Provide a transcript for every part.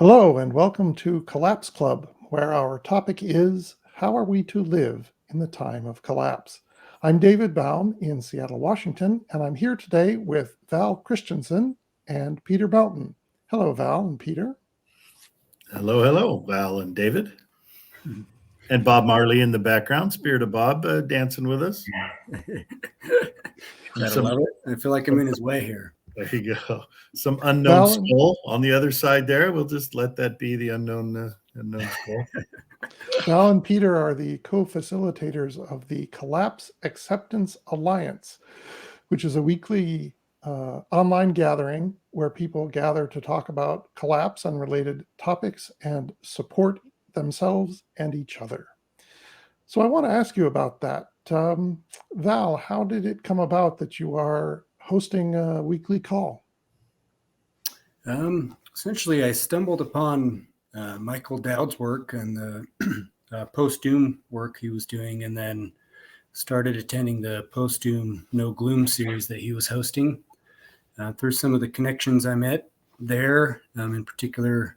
Hello, and welcome to Collapse Club, where our topic is how are we to live in the time of collapse? I'm David Baum in Seattle, Washington, and I'm here today with Val Christensen and Peter Melton. Hello, Val and Peter. Hello, Val and David. And Bob Marley in the background, Spirit of Bob dancing with us. Gotta love it. I feel like I'm in his way here. There you go. Some unknown skull on the other side there. We'll just let that be the unknown skull. Val and Peter are the co-facilitators of the Collapse Acceptance Alliance, which is a weekly online gathering where people gather to talk about collapse and related topics and support themselves and each other. So I want to ask you about that. Val, how did it come about that you are hosting a weekly call? Essentially, I stumbled upon Michael Dowd's work and the post-doom work he was doing, and then started attending the post-doom No Gloom series that he was hosting. Through some of the connections I met there, in particular,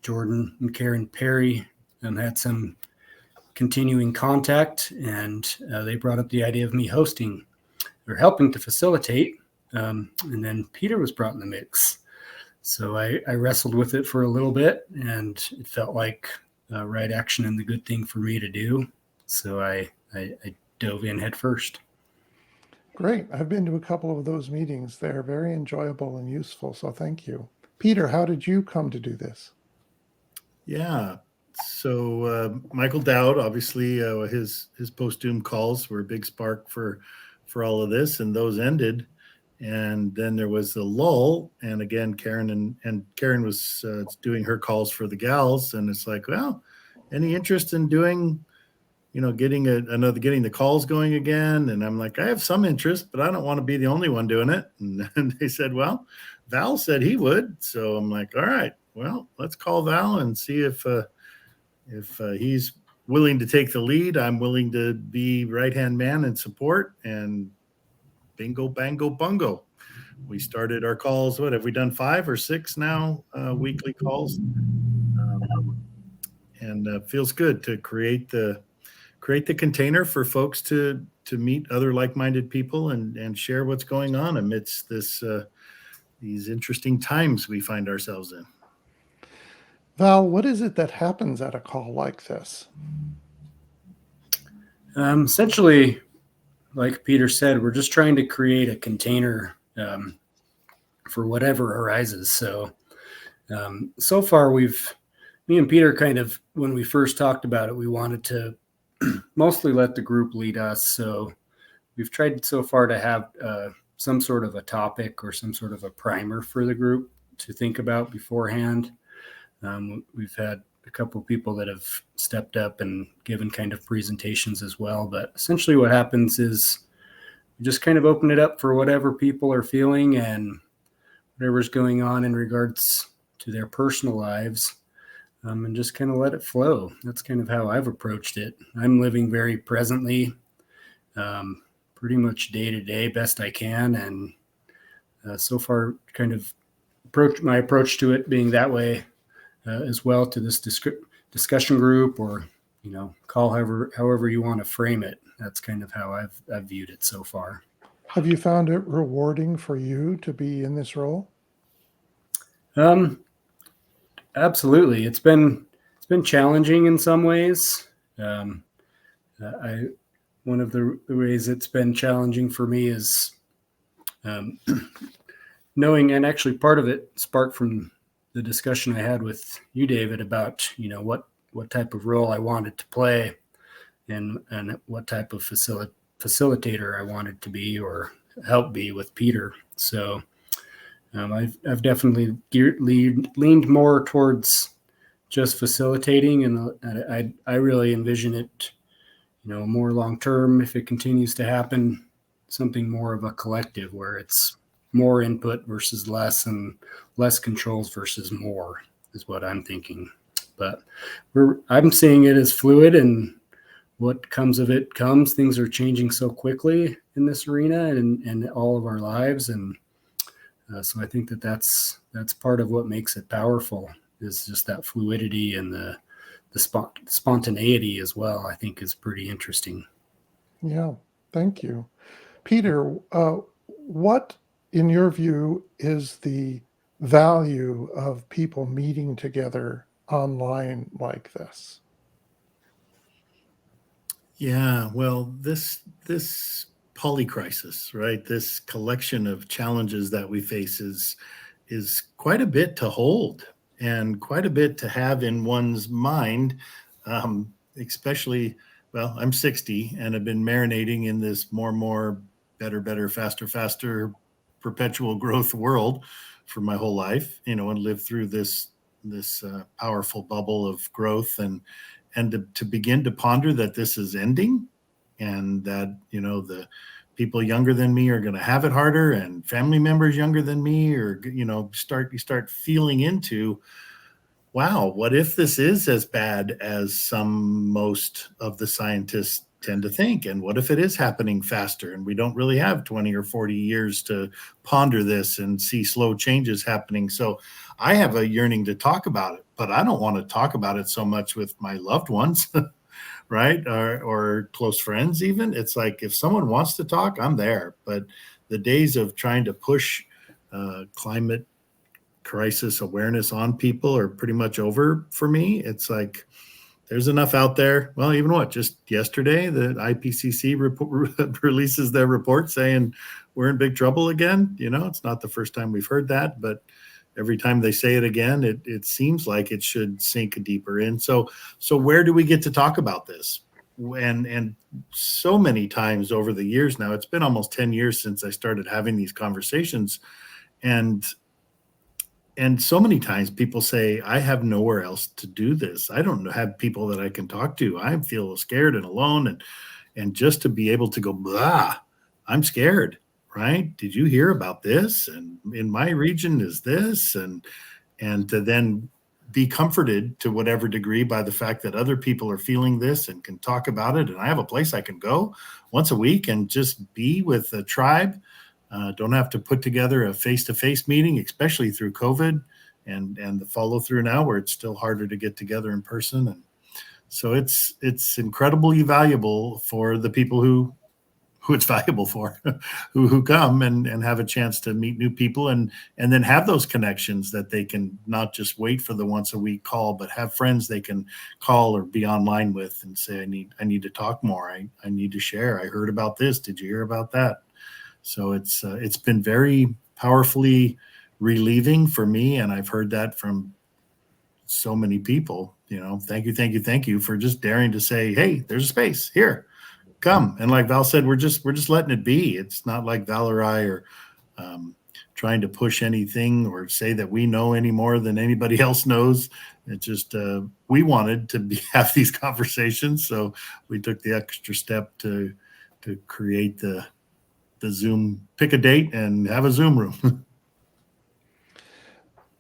Jordan and Karen Perry had some continuing contact, and they brought up the idea of me hosting or helping to facilitate. And then Peter was brought in the mix. So I wrestled with it for a little bit, and it felt like right action and the good thing for me to do. So I dove in head first. Great. I've been to a couple of those meetings. They're very enjoyable and useful. So thank you. Peter, how did you come to do this? Yeah. So Michael Dowd, obviously, his post-doom calls were a big spark for all of this, and those ended. And then there was the lull, and again, Karen was doing her calls for the gals, and it's like, well, any interest in doing, getting the calls going again? And I'm like, I have some interest, but I don't want to be the only one doing it. And they said, well, Val said he would, so I'm like, all right, well, let's call Val and see if he's willing to take the lead. I'm willing to be right-hand man and support, and bingo, bango, bungo. We started our calls. What have we done? 5 or 6 now, weekly calls, and feels good to create the container for folks to meet other like-minded people and share what's going on amidst these interesting times we find ourselves in. Val, what is it that happens at a call like this? Essentially, like Peter said, we're just trying to create a container for whatever arises. So far, me and Peter kind of, when we first talked about it, we wanted to mostly let the group lead us. So we've tried so far to have some sort of a topic or some sort of a primer for the group to think about beforehand. We've had a couple of people that have stepped up and given kind of presentations as well. But essentially what happens is we just kind of open it up for whatever people are feeling and whatever's going on in regards to their personal lives, and just kind of let it flow. That's kind of how I've approached it. I'm living very presently, pretty much day to day, best I can. And so far kind of my approach to it being that way as well to this discussion group, or, call however you want to frame it. That's kind of how I've viewed it so far. Have you found it rewarding for you to be in this role? Absolutely. It's been challenging in some ways. One of the ways it's been challenging for me is knowing, and actually part of it sparked from the discussion I had with you, David, about, what type of role I wanted to play and what type of facilitator I wanted to be or help be with Peter. So I've definitely leaned more towards just facilitating, and I really envision it, more long term, if it continues to happen, something more of a collective where it's more input versus less, and less controls versus more is what I'm thinking. But I'm seeing it as fluid, and what comes of it comes. Things are changing so quickly in this arena and all of our lives, and so I think that's part of what makes it powerful. is just that fluidity and the spontaneity as well, I think is pretty interesting. Yeah, thank you. Peter, what, in your view, is the value of people meeting together online like this? Yeah, well, this polycrisis, right? This collection of challenges that we face is quite a bit to hold and quite a bit to have in one's mind, especially. Well, I'm 60 and have been marinating in this more and more better, better, faster, faster, perpetual growth world for my whole life. And lived through this powerful bubble of growth and to begin to ponder that this is ending and that the people younger than me are going to have it harder and family members younger than me or you start feeling into, wow, what if this is as bad as most of the scientists tend to think, and what if it is happening faster and we don't really have 20 or 40 years to ponder this and see slow changes happening. So I have a yearning to talk about it, but I don't want to talk about it so much with my loved ones right, or close friends. Even it's like, if someone wants to talk, I'm there, but the days of trying to push climate crisis awareness on people are pretty much over for me. It's like, there's enough out there. Well, even just yesterday, the IPCC releases their report saying we're in big trouble again. It's not the first time we've heard that, but every time they say it again, it seems like it should sink deeper in. So where do we get to talk about this? And so many times over the years now, it's been almost 10 years since I started having these conversations. And so many times people say, I have nowhere else to do this. I don't have people that I can talk to. I feel scared and alone. And just to be able to go, blah, I'm scared, right? Did you hear about this? And in my region is this, and to then be comforted to whatever degree by the fact that other people are feeling this and can talk about it. And I have a place I can go once a week and just be with a tribe. Don't have to put together a face-to-face meeting, especially through COVID and the follow through now where it's still harder to get together in person. And so it's incredibly valuable for the people who it's valuable for, who come and have a chance to meet new people and then have those connections that they can not just wait for the once a week call, but have friends they can call or be online with and say, I need to talk more. I need to share. I heard about this. Did you hear about that? So it's been very powerfully relieving for me. And I've heard that from so many people, thank you for just daring to say, hey, there's a space here, come. And like Val said, we're just letting it be. It's not like Val or I are trying to push anything or say that we know any more than anybody else knows. It just, we wanted to have these conversations. So we took the extra step to create the Zoom, pick a date and have a Zoom room.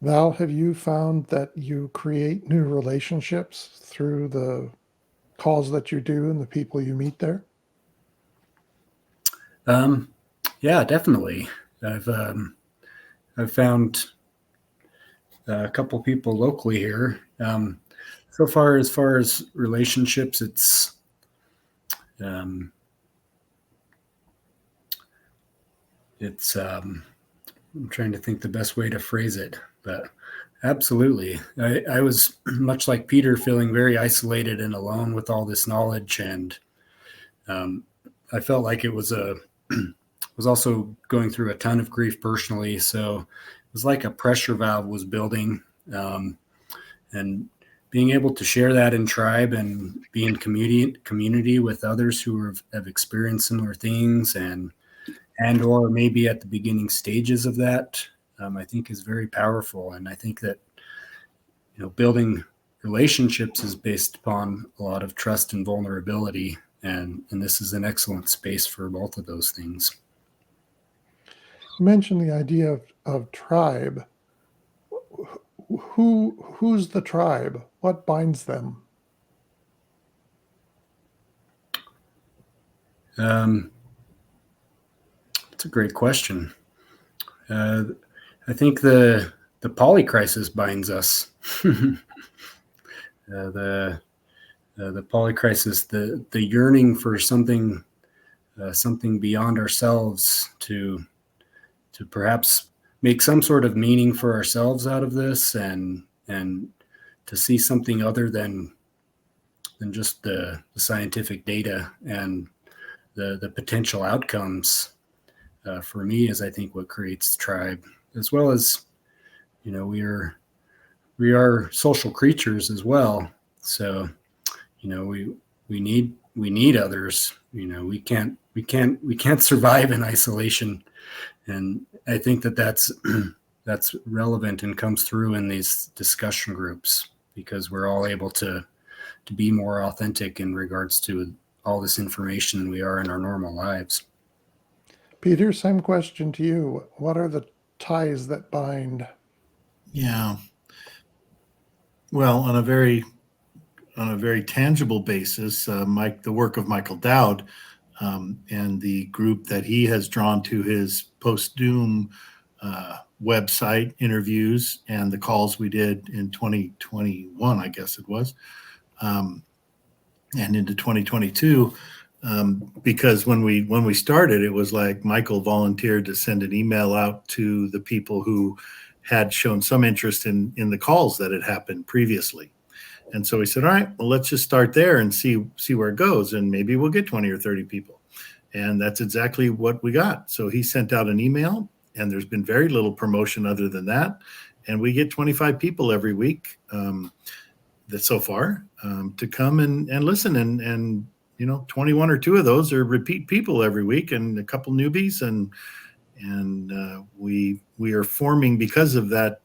Val, have you found that you create new relationships through the calls that you do and the people you meet there? Yeah, definitely. I've found a couple people locally here. So far, as far as relationships, I'm trying to think the best way to phrase it, but absolutely. I was much like Peter, feeling very isolated and alone with all this knowledge. And I felt like it was was also going through a ton of grief personally. So it was like a pressure valve was building, and being able to share that in tribe and be in community with others who have experienced similar things or maybe at the beginning stages of that, I think is very powerful. And I think that, building relationships is based upon a lot of trust and vulnerability. And this is an excellent space for both of those things. You mentioned the idea of tribe. Who's the tribe? What binds them? That's a great question. I think the polycrisis binds us. The polycrisis, the yearning for something beyond ourselves to perhaps make some sort of meaning for ourselves out of this, and to see something other than just the scientific data and the potential outcomes. For me, is I think what creates the tribe, as well as, we are social creatures as well. So, we need others. We can't survive in isolation. And I think that's that's relevant and comes through in these discussion groups, because we're all able to be more authentic in regards to all this information than we are in our normal lives. Peter, same question to you. What are the ties that bind? Yeah. Well, on a very tangible basis, the work of Michael Dowd, and the group that he has drawn to his post-doom website interviews, and the calls we did in 2021, I guess it was, and into 2022. Because when we started, it was like Michael volunteered to send an email out to the people who had shown some interest in the calls that had happened previously. And so we said, all right, well, let's just start there and see where it goes. And maybe we'll get 20 or 30 people. And that's exactly what we got. So he sent out an email, and there's been very little promotion other than that. And we get 25 people every week so far to come and listen. And 21 or 2 of those are repeat people every week, and a couple newbies. And we are forming, because of that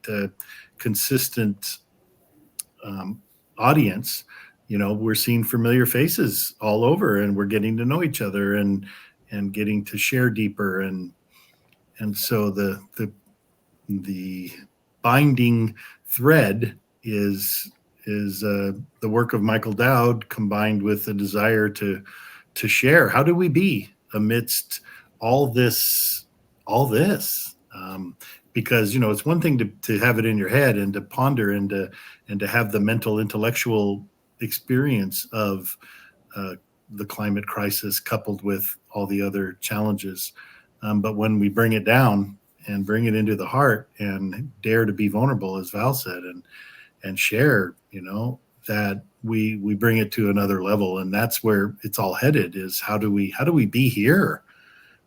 consistent audience. We're seeing familiar faces all over, and we're getting to know each other and getting to share deeper. And so the binding thread is the work of Michael Dowd, combined with the desire to share. How do we be amidst all this? Because it's one thing to have it in your head and to ponder and to have the mental intellectual experience of the climate crisis coupled with all the other challenges. But when we bring it down and bring it into the heart and dare to be vulnerable, as Val said, and share, that we bring it to another level. And that's where it's all headed, is how do we be here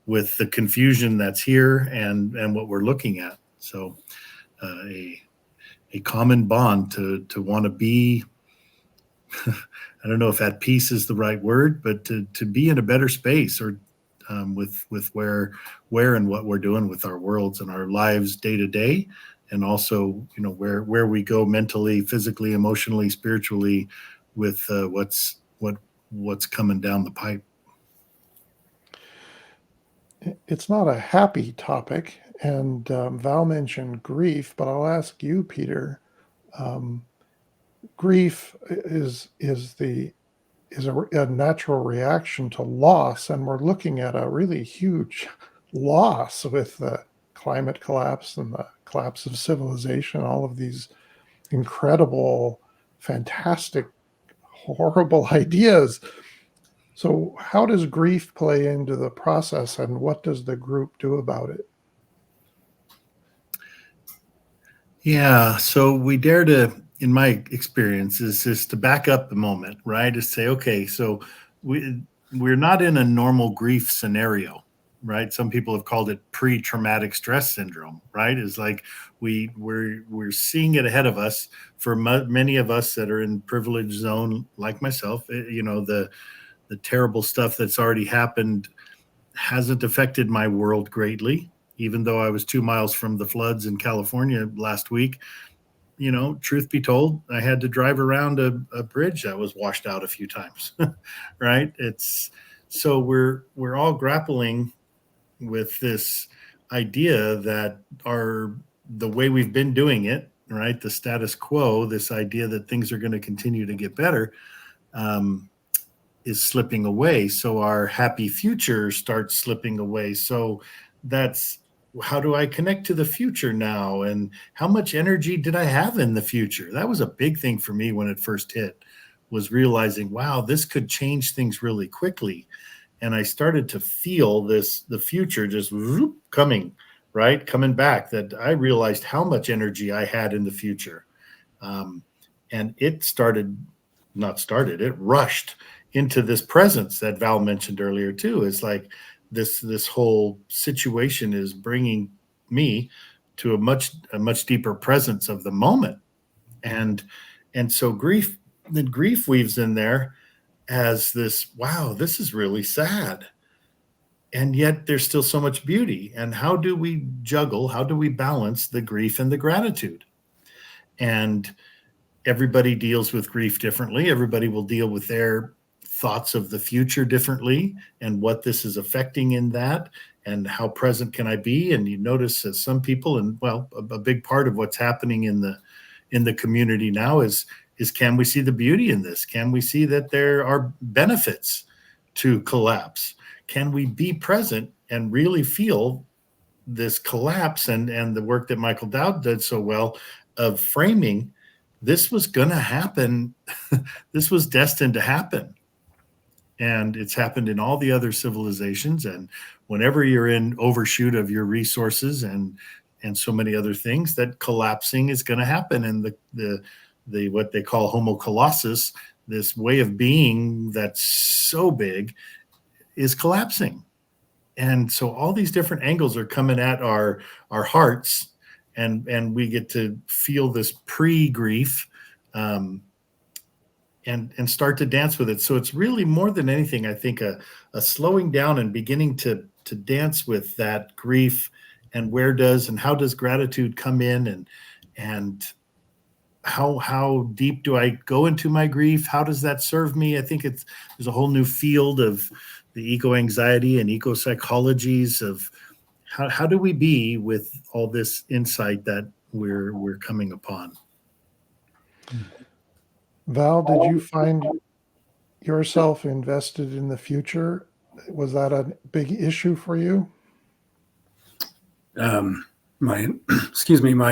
with the confusion that's here and what we're looking at. So a common bond to want to be, I don't know if at peace is the right word, but to be in a better space, or with where and what we're doing with our worlds and our lives day to day. And also, where we go mentally, physically, emotionally, spiritually, with what's coming down the pipe. It's not a happy topic, and Val mentioned grief, but I'll ask you, Peter. Grief is a natural reaction to loss, and we're looking at a really huge loss with the climate collapse and the collapse of civilization, all of these incredible, fantastic, horrible ideas. So how does grief play into the process, and what does the group do about it? Yeah, so we dare to, in my experience, is just to back up a moment, right? To say, okay, so we're not in a normal grief scenario, right? Some people have called it pre-traumatic stress syndrome, right? It's like we're seeing it ahead of us. For many of us that are in privileged zone, like myself, the terrible stuff that's already happened hasn't affected my world greatly, even though I was 2 miles from the floods in California last week. Truth be told, I had to drive around a bridge that was washed out a few times, right? So we're all grappling with this idea that the way we've been doing it, right? The status quo, this idea that things are going to continue to get better, is slipping away. So our happy future starts slipping away. So that's how do I connect to the future now? And how much energy did I have in the future? That was a big thing for me when it first hit, was realizing, wow, this could change things really quickly. And I started to feel the future just whoop, coming back, that I realized how much energy I had in the future. And it rushed into this presence that Val mentioned earlier too. It's like this whole situation is bringing me to a much deeper presence of the moment. And so grief weaves in there as this, wow, this is really sad. And yet there's still so much beauty. And how do we balance the grief and the gratitude? And everybody deals with grief differently. Everybody will deal with their thoughts of the future differently, and what this is affecting in that, and how present can I be. And you notice that some people, and well, a big part of what's happening in the community now is can we see the beauty in this? Can we see that there are benefits to collapse? Can we be present and really feel this collapse, and the work that Michael Dowd did so well of framing, this was going to happen. This was destined to happen. And it's happened in all the other civilizations. And whenever you're in overshoot of your resources and so many other things, that collapsing is going to happen. And the what they call homo colossus, this way of being that's so big, is collapsing. And so all these different angles are coming at our hearts, and we get to feel this pre-grief, and start to dance with it. So it's really, more than anything, I think, a slowing down and beginning to dance with that grief, and how does gratitude come in, and how deep do I go into my grief? How does that serve me? I think there's a whole new field of the eco-anxiety and eco-psychologies of how do we be with all this insight that we're coming upon. Val, did you find yourself invested in the future? Was that a big issue for you? My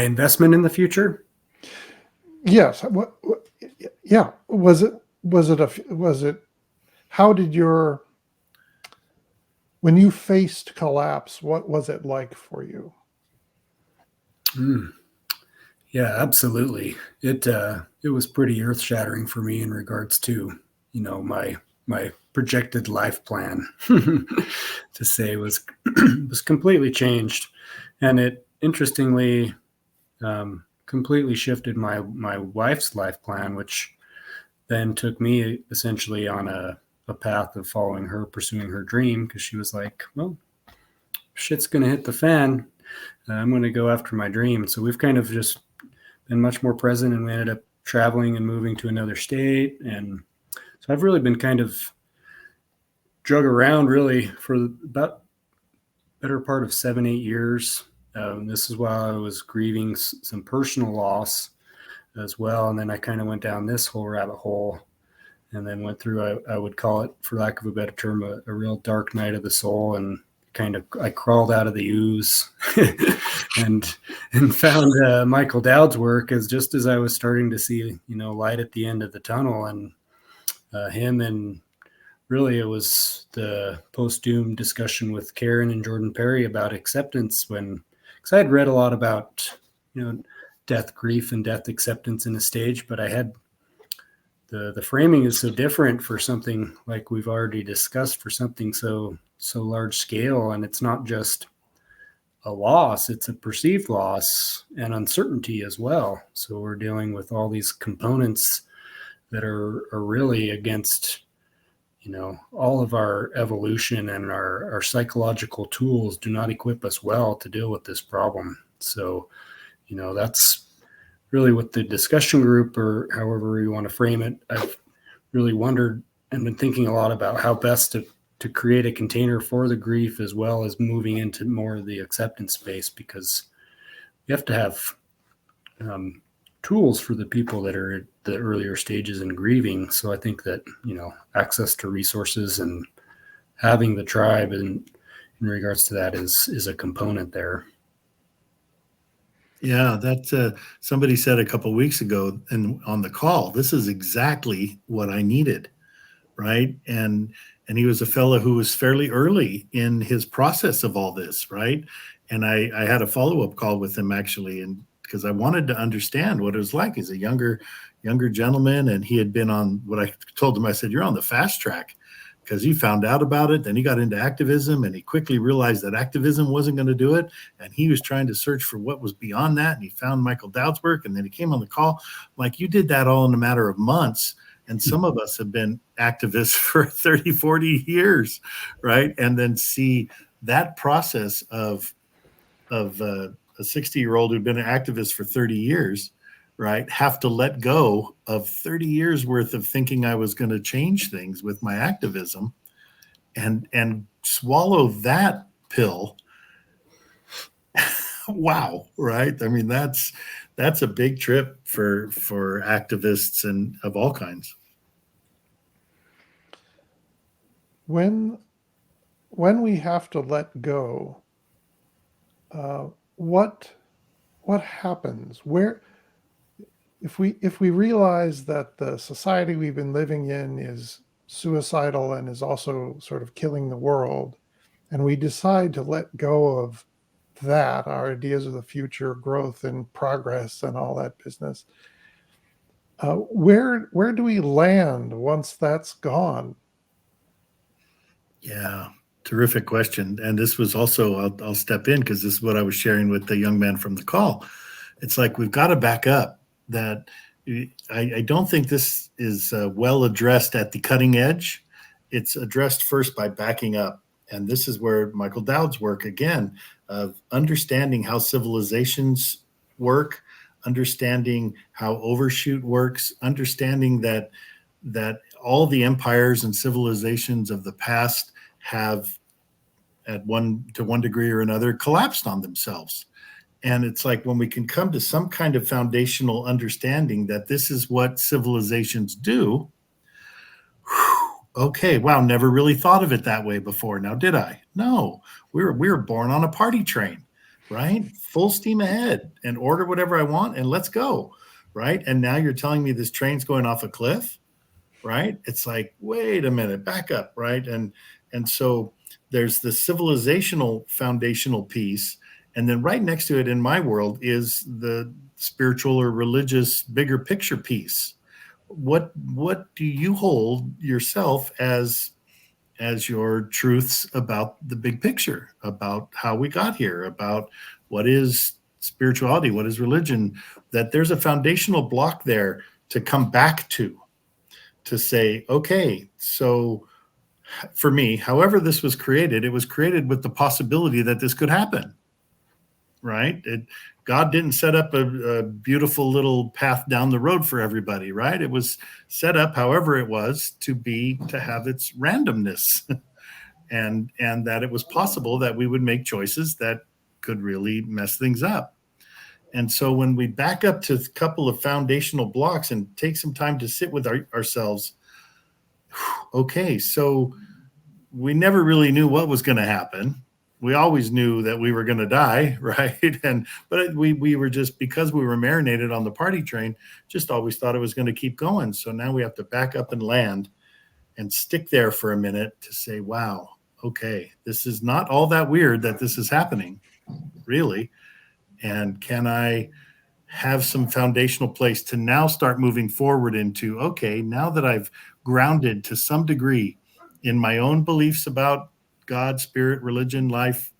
investment in the future. Yes. Yeah. How did when you faced collapse, what was it like for you? Yeah, absolutely. It was pretty earth-shattering for me in regards to, my projected life plan to say was completely changed. And it interestingly completely shifted my wife's life plan, which then took me essentially on a path of pursuing her dream, because she was like, well, shit's going to hit the fan. I'm going to go after my dream. So we've kind of just been much more present, and we ended up traveling and moving to another state. And so I've really been kind of drug around really for about better part of 7-8 years. This is while I was grieving some personal loss as well. And then I kind of went down this whole rabbit hole, and then went through, I would call it, for lack of a better term, a real dark night of the soul. And I crawled out of the ooze and found Michael Dowd's work just as I was starting to see, light at the end of the tunnel, and him, and really it was the post-doom discussion with Karen and Jordan Perry about acceptance, because I had read a lot about, death grief and death acceptance in a stage, but I had the framing is so different for something like we've already discussed, for something so large scale. And it's not just a loss, it's a perceived loss and uncertainty as well. So we're dealing with all these components that are really against, all of our evolution, and our psychological tools do not equip us well to deal with this problem. So, that's really what the discussion group, or however you want to frame it, I've really wondered and been thinking a lot about how best to create a container for the grief, as well as moving into more of the acceptance space, because you have to have tools for the people that are at the earlier stages in grieving. So I think that, access to resources and having the tribe and in regards to that is a component there. Yeah, that somebody said a couple of weeks ago and on the call, this is exactly what I needed, right? And he was a fellow who was fairly early in his process of all this, right? And I had a follow-up call with him actually, and because I wanted to understand what it was like. He's a younger gentleman, and he had been on what I told him. I said, "You're on the fast track." Because he found out about it, then he got into activism, and he quickly realized that activism wasn't going to do it, and he was trying to search for what was beyond that, and he found Michael Dowd's work, and then he came on the call. Like, you did that all in a matter of months, and some of us have been activists for 30, 40 years, right? And then see that process of a 60-year-old who'd been an activist for 30 years, right, have to let go of 30 years worth of thinking I was going to change things with my activism and swallow that pill. Wow, right? I mean, that's a big trip for activists and of all kinds. When we have to let go, what happens? Where if we realize that the society we've been living in is suicidal and is also sort of killing the world, and we decide to let go of that, our ideas of the future, growth and progress and all that business, where do we land once that's gone? Yeah, terrific question. And this was also, I'll step in because this is what I was sharing with the young man from the call. It's like we've got to back up. That I don't think this is well addressed at the cutting edge. It's addressed first by backing up. And this is where Michael Dowd's work, again, of understanding how civilizations work, understanding how overshoot works, understanding that all the empires and civilizations of the past have, to one degree or another, collapsed on themselves. And it's like when we can come to some kind of foundational understanding that this is what civilizations do. Okay, wow, never really thought of it that way before. Now, did I? No, we were born on a party train, right? Full steam ahead and order whatever I want and let's go, right? And now you're telling me this train's going off a cliff, right? It's like, wait a minute, back up, right? And so there's the civilizational foundational piece. And then right next to it in my world is the spiritual or religious bigger picture piece. What do you hold yourself as your truths about the big picture, about how we got here, about what is spirituality, what is religion, that there's a foundational block there to come back to say, okay, so for me, however this was created, it was created with the possibility that this could happen. Right? God didn't set up a beautiful little path down the road for everybody, right? It was set up, however it was, to have its randomness, and that it was possible that we would make choices that could really mess things up. And so when we back up to a couple of foundational blocks and take some time to sit with ourselves, okay, so we never really knew what was going to happen. We always knew that we were going to die, right? But we were just, because we were marinated on the party train, just always thought it was going to keep going. So now we have to back up and land and stick there for a minute to say, wow, okay, this is not all that weird that this is happening, really. And can I have some foundational place to now start moving forward into, okay, now that I've grounded to some degree in my own beliefs about God, spirit, religion, life,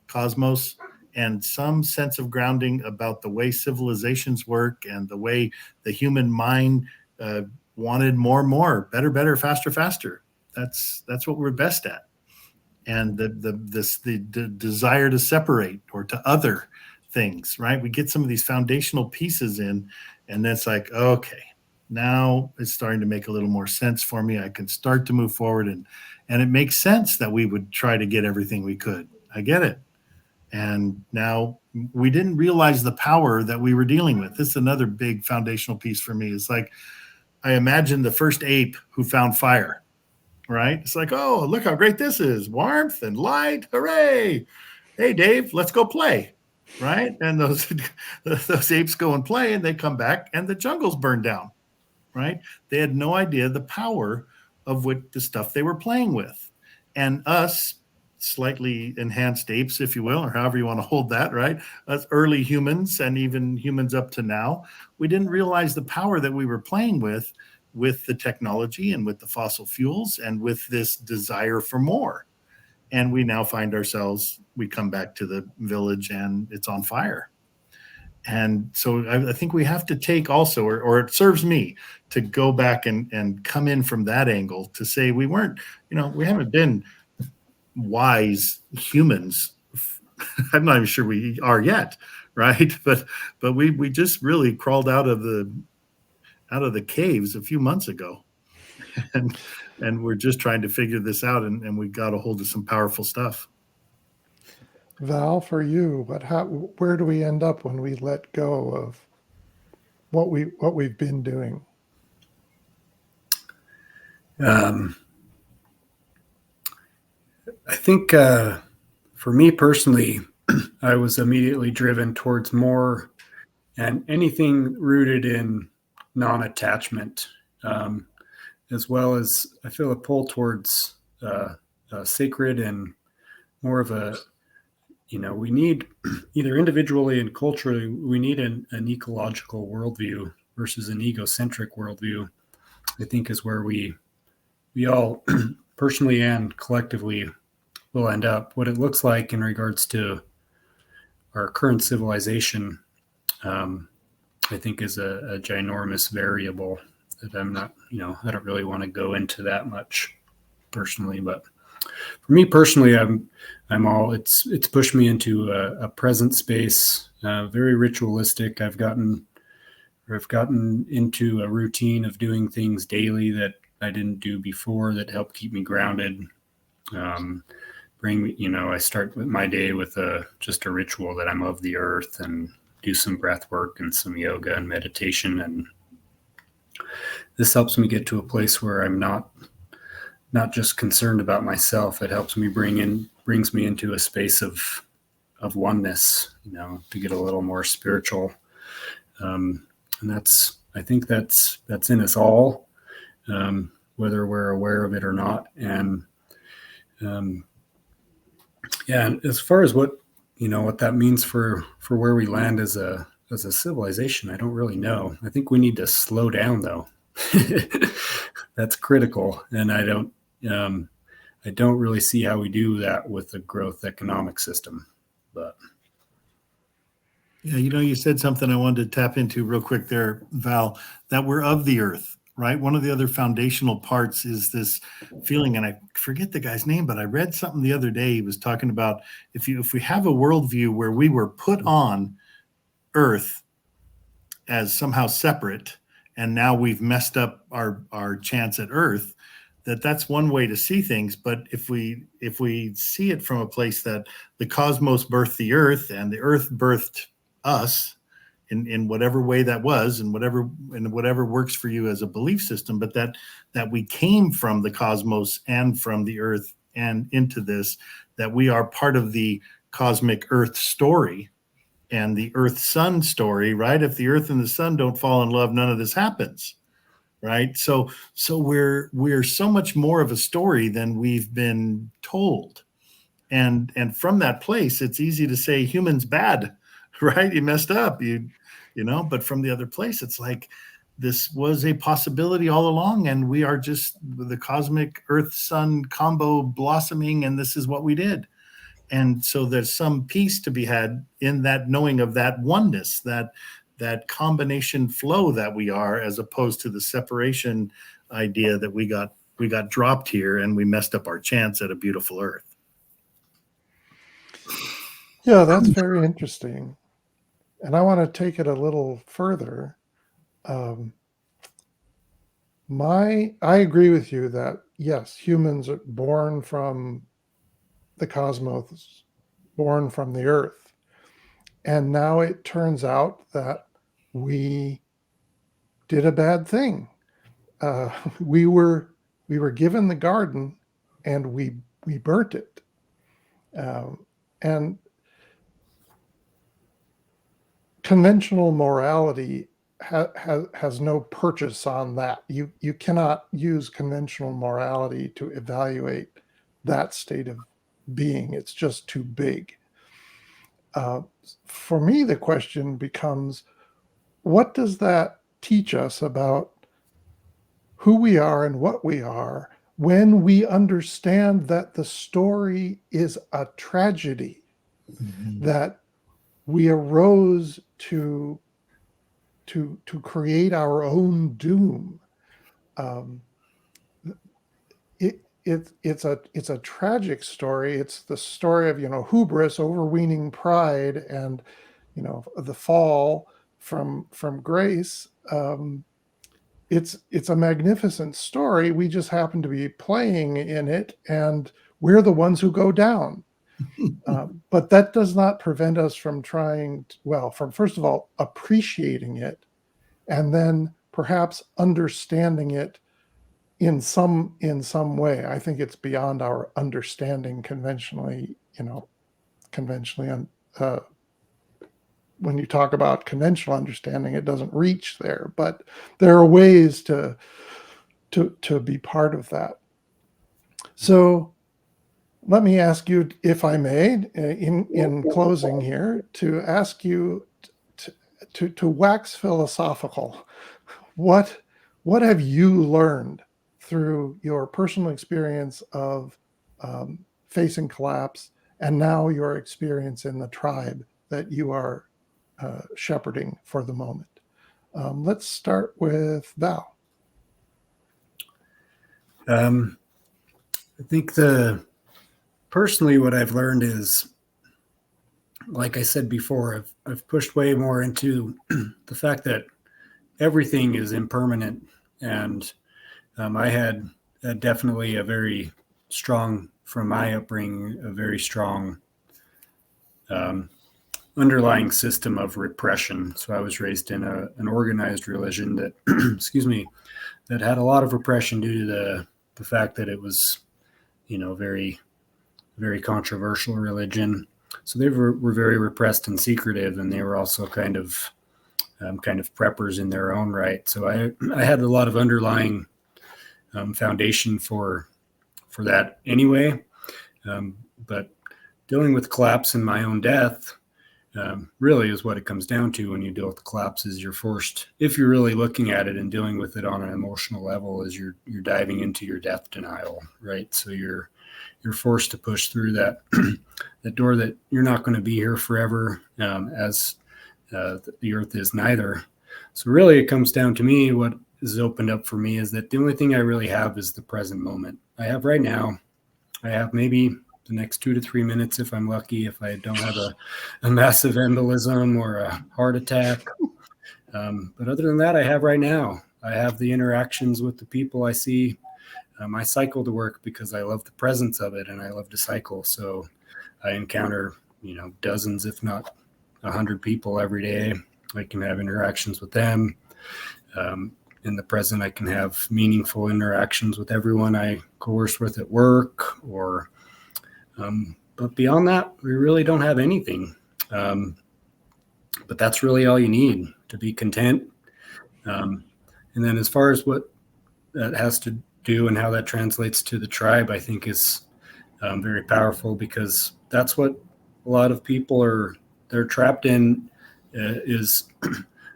cosmos, and some sense of grounding about the way civilizations work and the way the human mind wanted more and more, better, faster. That's what we're best at. And the desire to separate or to other things, right? We get some of these foundational pieces in, and that's like, okay, now it's starting to make a little more sense for me. I can start to move forward, and it makes sense that we would try to get everything we could. I get it. And now we didn't realize the power that we were dealing with. This is another big foundational piece for me. It's like, I imagine the first ape who found fire, right? It's like, oh, look how great this is. Warmth and light. Hooray. Hey, Dave, let's go play. Right. And those apes go and play, and they come back and the jungle's burned down. Right. They had no idea the power of what the stuff they were playing with. And us, slightly enhanced apes, if you will, or however you want to hold that, right? Us early humans and even humans up to now, we didn't realize the power that we were playing with the technology and with the fossil fuels and with this desire for more. And we now find ourselves, we come back to the village and it's on fire. And so I think we have to take also, or it serves me to go back and come in from that angle to say we weren't, we haven't been wise humans. I'm not even sure we are yet, right? But we just really crawled out of the caves a few months ago, and we're just trying to figure this out, and we got a hold of some powerful stuff. Val, for you, where do we end up when we let go of what we've been doing? I think for me personally, I was immediately driven towards more and anything rooted in non-attachment, as well as I feel a pull towards sacred and more of a, we need either individually and culturally, we need an ecological worldview versus an egocentric worldview. I think is where we all personally and collectively will end up. What it looks like in regards to our current civilization, I think is a ginormous variable that I'm not, I don't really want to go into that much personally, but for me personally, I'm all, it's pushed me into a present space, very ritualistic. I've gotten into a routine of doing things daily that I didn't do before that helped keep me grounded. I start with my day with just a ritual that I'm of the earth and do some breath work and some yoga and meditation. And this helps me get to a place where I'm not just concerned about myself. It helps me brings me into a space of oneness, to get a little more spiritual. And I think that's in us all, whether we're aware of it or not. And and as far as what that means for where we land as a civilization, I don't really know. I think we need to slow down, though. That's critical, and I don't really see how we do that with the growth economic system. But yeah, you said something I wanted to tap into real quick there, Val, that we're of the earth, right? One of the other foundational parts is this feeling, and I forget the guy's name, but I read something the other day. He was talking about if we have a worldview where we were put on earth as somehow separate, and now we've messed up our chance at earth, that's one way to see things. But if we see it from a place that the cosmos birthed the earth and the earth birthed us in whatever way that was, and whatever works for you as a belief system, but that we came from the cosmos and from the earth and into this, that we are part of the cosmic earth story and the earth sun story, right? If the earth and the sun don't fall in love, none of this happens, right? So we're so much more of a story than we've been told. And from that place, it's easy to say humans bad, right? You messed up, but from the other place, it's like this was a possibility all along, and we are just the cosmic earth sun combo blossoming, and this is what we did. And so there's some peace to be had in that knowing of that oneness, that combination flow that we are, as opposed to the separation idea that we got dropped here and we messed up our chance at a beautiful earth. Yeah, that's very interesting. And I want to take it a little further. I agree with you that, yes, humans are born from the cosmos, born from the earth. And now it turns out that we did a bad thing. We were we were given the garden and we burnt it. And conventional morality has no purchase on that. You cannot use conventional morality to evaluate that state of being. It's just too big. For me, the question becomes, what does that teach us about who we are and what we are when we understand that the story is a tragedy, that we arose to create our own doom? It's a tragic story. It's the story of hubris, overweening pride, and the fall from grace. It's a magnificent story. We just happen to be playing in it, and we're the ones who go down. But that does not prevent us from from first of all appreciating it, and then perhaps understanding it in some way. I think it's beyond our understanding conventionally. When you talk about conventional understanding, it doesn't reach there, but there are ways to be part of that. So let me ask you, if I may, in closing here, to ask you to wax philosophical. What have you learned through your personal experience of facing collapse, and now your experience in the tribe that you are shepherding for the moment? Let's start with Val. I think personally what I've learned is, like I said before, I've pushed way more into the fact that everything is impermanent, and I had definitely a very strong, from my upbringing, a very strong underlying system of repression. So I was raised in an organized religion that, excuse me, that had a lot of repression due to the fact that it was, very, very controversial religion. So they were very repressed and secretive, and they were also kind of preppers in their own right. So I had a lot of underlying foundation for that anyway. But dealing with collapse and my own death really is what it comes down to. When you deal with the collapse, is you're forced, if you're really looking at it and dealing with it on an emotional level, is you're diving into your death denial, right? So you're forced to push through that that door, that you're not going to be here forever, as the earth is neither. So really it comes down to me, what is opened up for me is that the only thing I really have is the present moment. I have right now, I have maybe the next 2 to 3 minutes if I'm lucky, if I don't have a massive embolism or a heart attack. But other than that, I have right now. I have the interactions with the people I see. I cycle to work because I love the presence of it, and I love to cycle. So I encounter, dozens, if not 100 people every day. I can have interactions with them. In the present, I can have meaningful interactions with everyone I coerce with at work, but beyond that, we really don't have anything. But that's really all you need to be content. And then as far as what that has to do and how that translates to the tribe, I think is very powerful, because that's what a lot of people they're trapped in, is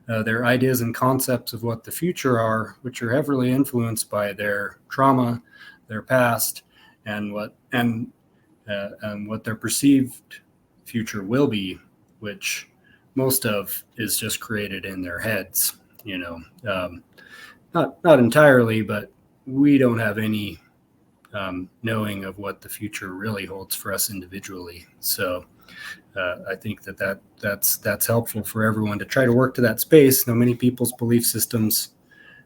their ideas and concepts of what the future are, which are heavily influenced by their trauma, their past, and what their perceived future will be, which most of is just created in their heads. Not entirely, but we don't have any knowing of what the future really holds for us individually. So I think that's helpful for everyone to try to work to that space. Now, many people's belief systems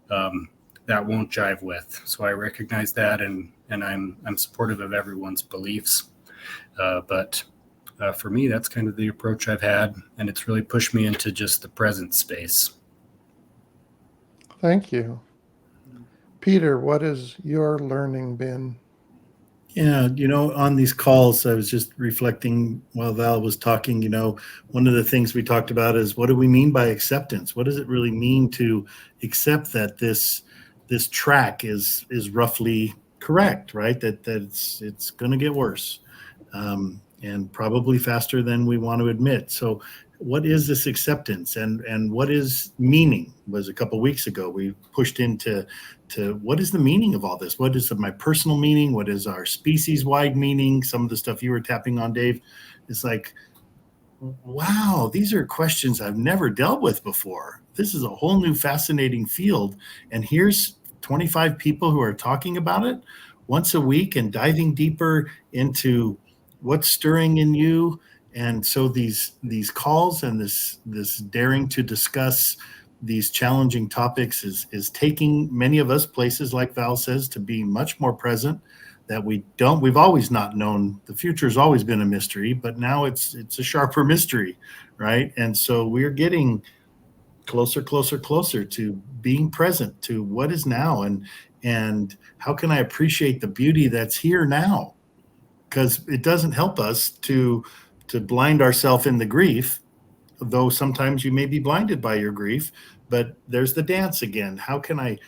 that won't jive with. So I recognize that, and I'm supportive of everyone's beliefs. But for me, that's kind of the approach I've had, and it's really pushed me into just the present space. Thank you. Peter, what has your learning been? Yeah, on these calls, I was just reflecting while Val was talking. One of the things we talked about is, what do we mean by acceptance? What does it really mean to accept that this track is roughly correct, right? That it's going to get worse, and probably faster than we want to admit. So, what is this acceptance, and what is meaning? Was a couple of weeks ago we pushed into what is the meaning of all this? What is my personal meaning? What is our species wide meaning? Some of the stuff you were tapping on, Dave, is like, wow, these are questions I've never dealt with before. This is a whole new fascinating field. And here's 25 people who are talking about it once a week and diving deeper into what's stirring in you. And so these calls and this daring to discuss these challenging topics is taking many of us places, like Val says, to be much more present, that we've always not known. The future has always been a mystery, but now it's a sharper mystery, right? And so we're getting closer to being present to what is now, and how can I appreciate the beauty that's here now? Because it doesn't help us to blind ourselves in the grief, though sometimes you may be blinded by your grief. But there's the dance again. How can I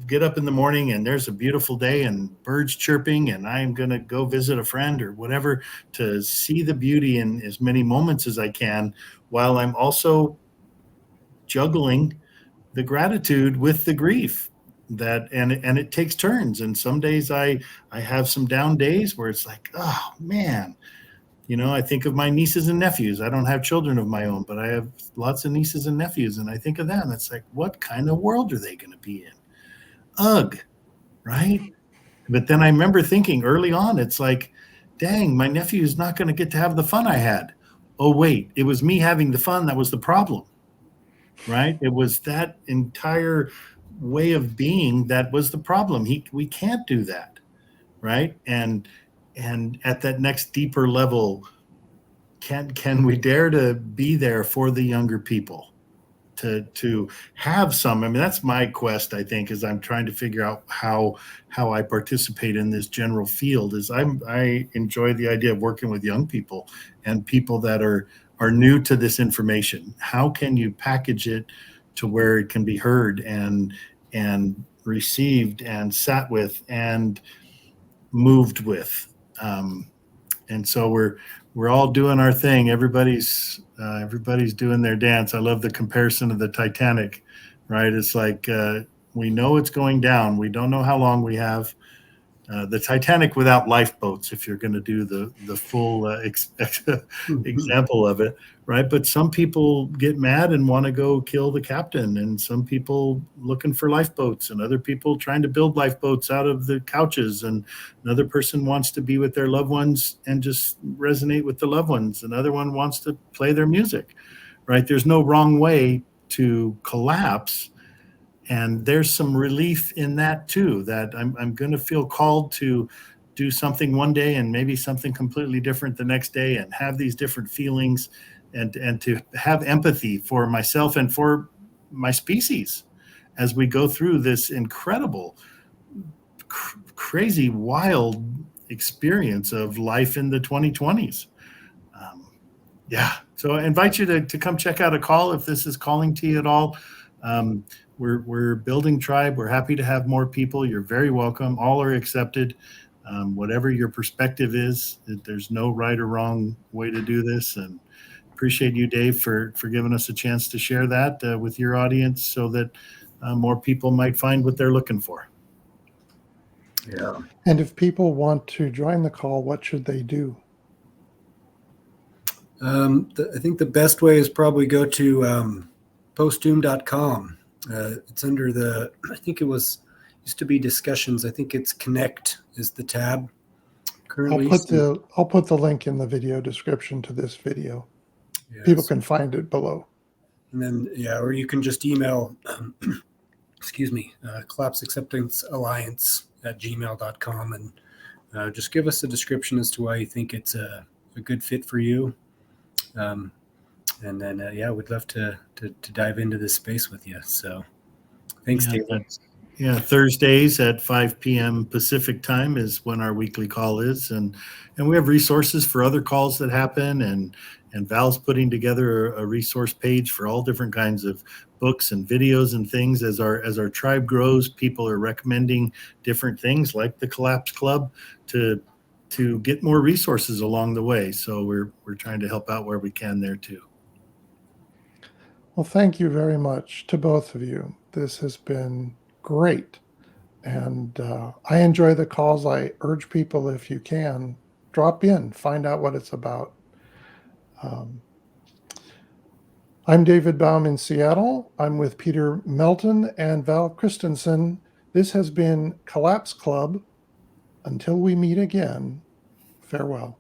get up in the morning and there's a beautiful day and birds chirping and I'm going to go visit a friend or whatever, to see the beauty in as many moments as I can, while I'm also juggling the gratitude with the grief. And it takes turns. And some days I have some down days where it's like, oh man, I think of my nieces and nephews. I don't have children of my own, but I have lots of nieces and nephews. And I think of them. It's like, what kind of world are they going to be in? Ugh, right? But then I remember thinking early on, it's like, dang, my nephew is not going to get to have the fun I had. Oh, wait, it was me having the fun that was the problem, right? It was that entire way of being that was the problem. We can't do that, right? And at that next deeper level, can we dare to be there for the younger people? To have some, I mean, that's my quest, I think, is I'm trying to figure out how I participate in this general field. Is I enjoy the idea of working with young people and people that are new to this information. How can you package it to where it can be heard and received and sat with and moved with? And so we're all doing our thing. Everybody's doing their dance. I love the comparison of the Titanic, right? It's like, we know it's going down. We don't know how long we have. The Titanic without lifeboats, if you're going to do the full example of it, right? But some people get mad and want to go kill the captain, and some people looking for lifeboats, and other people trying to build lifeboats out of the couches, and another person wants to be with their loved ones and just resonate with the loved ones. Another one wants to play their music, right? There's no wrong way to collapse. And there's some relief in that too, that I'm going to feel called to do something one day and maybe something completely different the next day, and have these different feelings, and to have empathy for myself and for my species as we go through this incredible, crazy, wild experience of life in the 2020s. Yeah. So I invite you to come check out a call if this is calling to you at all. We're building tribe. We're happy to have more people. You're very welcome. All are accepted. Whatever your perspective is, there's no right or wrong way to do this. And appreciate you, Dave, for giving us a chance to share that with your audience, so that more people might find what they're looking for. Yeah. And if people want to join the call, what should they do? I think the best way is probably go to postdoom.com. It's under I think it used to be discussions. I think it's Connect is the tab currently. I'll put the link in the video description to this video. Yes. People can find it below. And then, or you can just email, collapseacceptancealliance@gmail.com, and just give us a description as to why you think it's a good fit for you. And then, we'd love to dive into this space with you. So thanks, David. Yeah, Thursdays at 5 p.m. Pacific time is when our weekly call is, and we have resources for other calls that happen, and Val's putting together a resource page for all different kinds of books and videos and things. As our tribe grows, people are recommending different things like the Collapse Club to get more resources along the way. So we're trying to help out where we can there too. Well, thank you very much to both of you. This has been great. And I enjoy the calls. I urge people, if you can, drop in, find out what it's about. I'm David Baum in Seattle. I'm with Peter Melton and Val Christensen. This has been Collapse Club. Until we meet again, farewell.